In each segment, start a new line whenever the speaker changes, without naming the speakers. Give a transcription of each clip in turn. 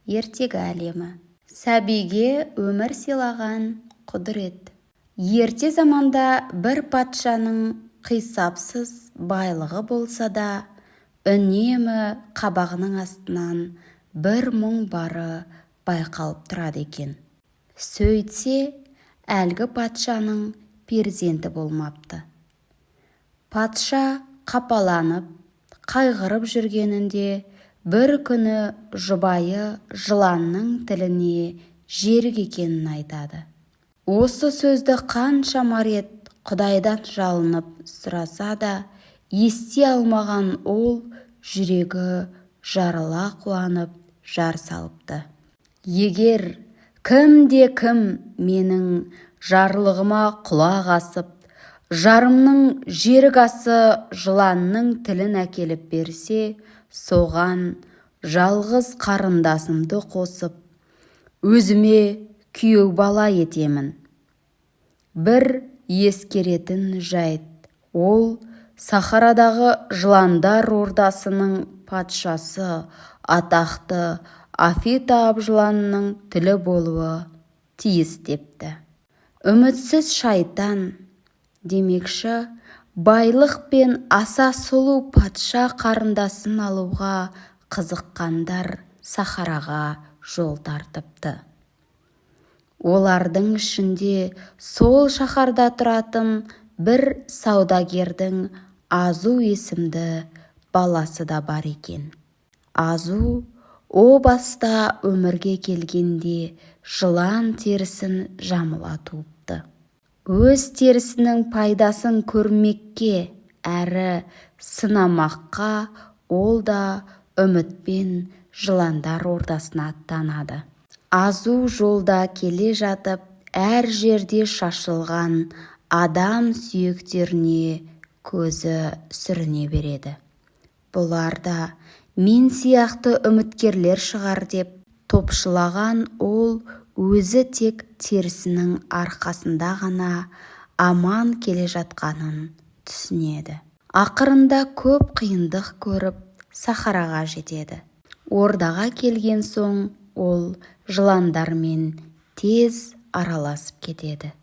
ертегі әлемі. Сәбиге өмір сыйлаған құдірет. Ерте заманда бір патшаның қисапсыз байлығы болса да, үнемі қабағының астынан бір мұң бары байқалып тұрады екен. Сөйтсе, әлгі патшаның перзенті болмапты. Патша қапаланып, қайғырып жүргенінде бір күні жұбайы жыланның тіліне жерік екенін айтады. Осы сөзді қаншама рет Құдайдан жалынып сұраса да, ести алмаған ол жүрегі жарыла қуанып жар салыпты. Егер кім менің жарлығыма құлақ асып, жарымның жерік асы жыланның тілін әкеліп берсе, соған жалғыз қарындасымды қосып, өзіме күйеу бала етемін. Бір ескеретін жайт, ол Сахарадағы жыландар ордасының патшасы атақты Афита абжыланның тілі болуы тиіс депті. Үмітсіз шайтан, демекші, байлық пен аса сұлу патша қарындасын алуға қызыққандар Сахараға жол тартыпты. Олардың ішінде сол шаһарда тұратын бір саудагердің Азу есімді баласы да бар екен. Азу о баста өмірге келгенде жылан терісін жамыла туыпты. Өз терісінің пайдасын көрмекке әрі сынамаққа ол да үмітпен жыландар ордасына аттанады. Азу жолда келе жатып, әр жерде шашылған адам сүйектеріне көзі сүріне береді. Бұлар да мен сияқты үміткерлер шығар деп топшылаған ол өзі тек терісінің арқасында ғана аман келе жатқанын түсінеді. Ақырында көп қиындық көріп Сахараға жетеді. Ордаға келген соң ол жыландармен тез араласып кетеді.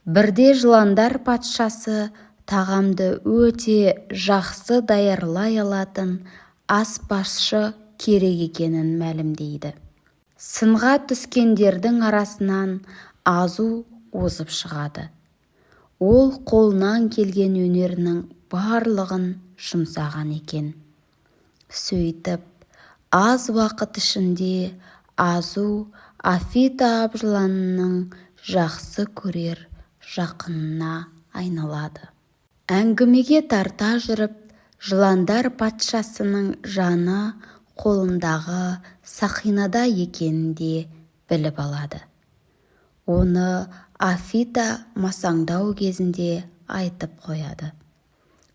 Бірде жыландар патшасы тағамды өте жақсы даярлай алатын аспазшы керек екенін мәлімдейді. Сынға түскендердің арасынан Азу озып шығады. Ол қолынан келген өнерінің барлығын жұмсаған екен. Сөйтіп, аз уақыт ішінде Азу Афита абжыланның жақсы көрер жақынына айналады. Әңгімеге тарта жүріп, жыландар патшасының жаны қолындағы сақинада екенін де біліп алады. Оны Афита масаңдау кезінде айтып қояды.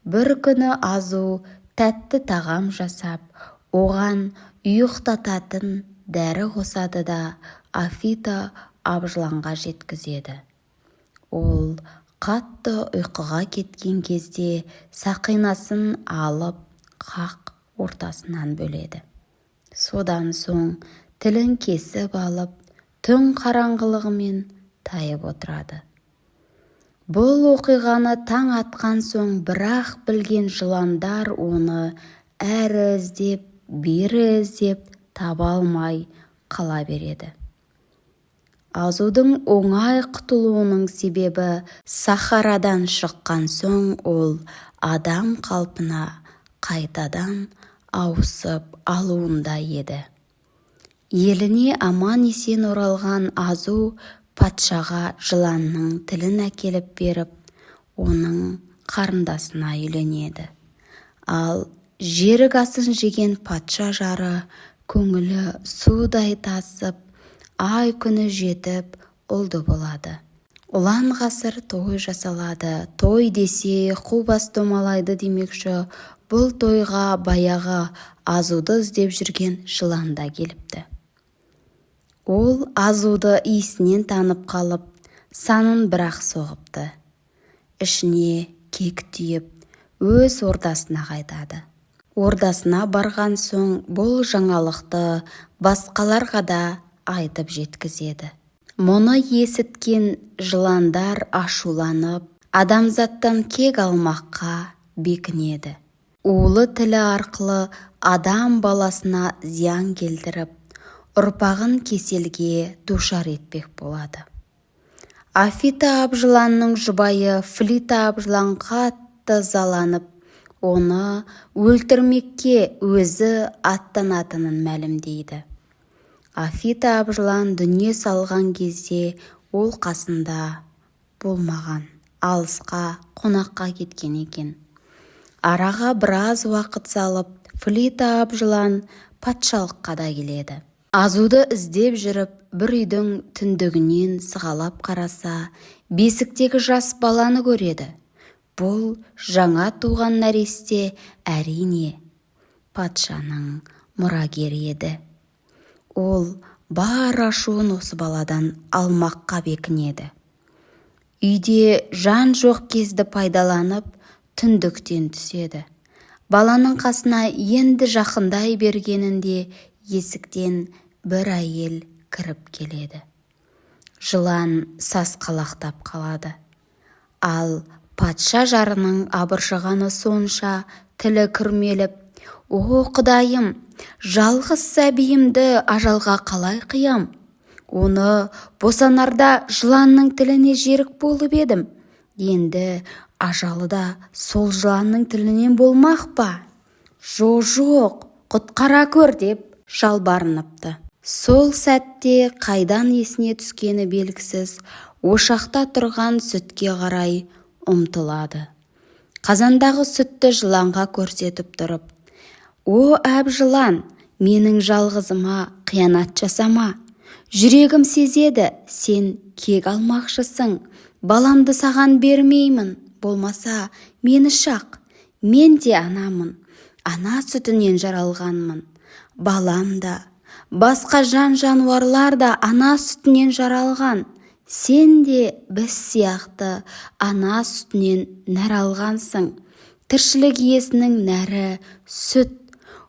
Бір күні Азу тәтті тағам жасап, оған ұйықтататын дәрі қосады да Афита абжыланға жеткізеді. Ол қатты ұйқыға кеткен кезде сақинасын алып қақ ортасынан бөледі. Содан соң тілін кесіп алып, түн қараңғылығымен тайып отырады. Бұл оқиғаны таң атқан соң бірақ білген жыландар оны әрі іздеп, бері іздеп таба алмай қала береді. Азудың оңай құтылуының себебі Сахарадан шыққан соң ол адам қалпына қайтадан ауысып алуында еді. Еліне аман есен оралған Азу патшаға жыланның тілін әкеліп беріп, оның қарындасына үйленеді. Ал жерік асын жеген патша жары көңілі судай тасып, ай күні жетіп ұлды болады. Ұлан ғасыр той жасалады. Той десе қу бас домалайды демекші, бұл тойға баяғы Азуды іздеп жүрген жылан да келіпті. Ол Азуды иісінен танып қалып, санын бірақ соғыпты. Ішіне кек түйіп, өз ордасына қайтады. Ордасына барған соң бұл жаңалықты басқаларға да айтып жеткізеді. Мұны есіткен жыландар ашуланып, адамзаттан кек алмаққа бекінеді. Улы тілі арқылы адам баласына зиян келтіріп, ұрпағын кеселге душар етпек болады. Афита абжыланның жұбайы Флита абжылан қатты ызаланып, оны өлтірмекке өзі аттанатынын мәлімдейді. Афита абжылан дүние салған кезде ол қасында болмаған, алысқа қонаққа кеткен екен. Араға біраз уақыт салып, Флита абжылан патшалыққа да келеді. Азуды іздеп жүріп, бір үйдің түндігінен сығалап қараса, бесіктегі жас баланы көреді. Бұл жаңа туған нәресте әрине патшаның мұрагері еді. Ол бар ашуын осы баладан алмаққа бекінеді. Үйде жан жоқ кезді пайдаланып, түндіктен түседі. Баланың қасына енді жақындай бергенінде есіктен бір әйел кіріп келеді. Жылан сасқалақтап қалады. Ал патша жарының абыржығаны сонша тілі күрмеліп, «О, Құдайым, жалғыз сәбиімді ажалға қалай қиям? Оны босанарда жыланның тіліне жерік болып едім. Енді ажалы да сол жыланның тілінен болмақ па? Жоқ, құтқара көр» деп жалбарыныпты. Сол сәтте қайдан есіне түскені белгісіз, ошақта тұрған сүтке қарай ұмтылады. Қазандағы сүтті жыланға көрсетіп тұрып, «О, әбжылан, менің жалғызыма қиянат жасама. Жүрегім сезеді, сен кек алмақшысың. Баламды саған бермеймін, болмаса мені шақ. Мен де анамын, ана сүтінен жаралғанмын. Балам да, басқа жан-жануарлар да ана сүтінен жаралған. Сен де біз сияқты ана сүтінен нәр алғансың. Тіршілік иесінің нәрі сүт.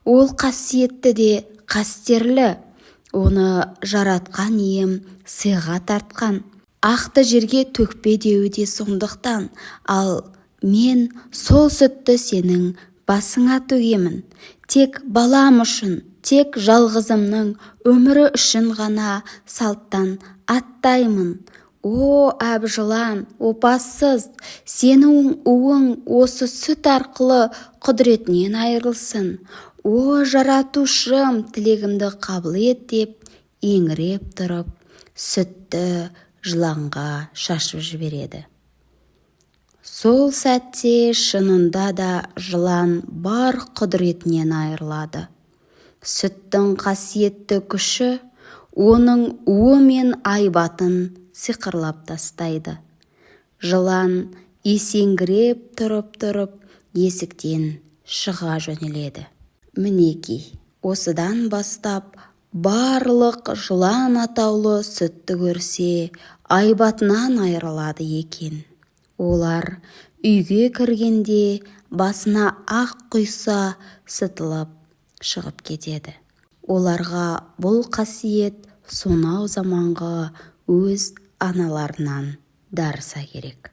Ол қасиетті де қастерлі. Оны жаратқан ием сыйға тартқан. Ақты жерге төкпе деуі де сондықтан. Ал мен сол сүтті сенің басыңа төгемін. Тек балам үшін, тек жалғызымның өмірі үшін ғана салттан аттаймын. О, әбжылан, опасыз, сенің уың осы сүт арқылы құдіретінен айырылсын. О, жаратушым, тілегімді қабыл ет деп еңіреп тұрып, сүтті жыланға шашып жібереді. Сол сәтте шынында да жылан бар құдіретінен айырылады. Сүттің қасиетті күші оның уы мен айбатын сиқырлап тастайды. Жылан есеңгіреп тұрып есіктен шыға жөнеледі. Мінекей, осыдан бастап барлық жылан атаулы сүтті көрсе, айбатынан айырылады екен. Олар үйге кіргенде басына ақ құйса сытылып шығып кетеді. Оларға бұл қасиет сонау заманғы өз аналарынан дарыса керек.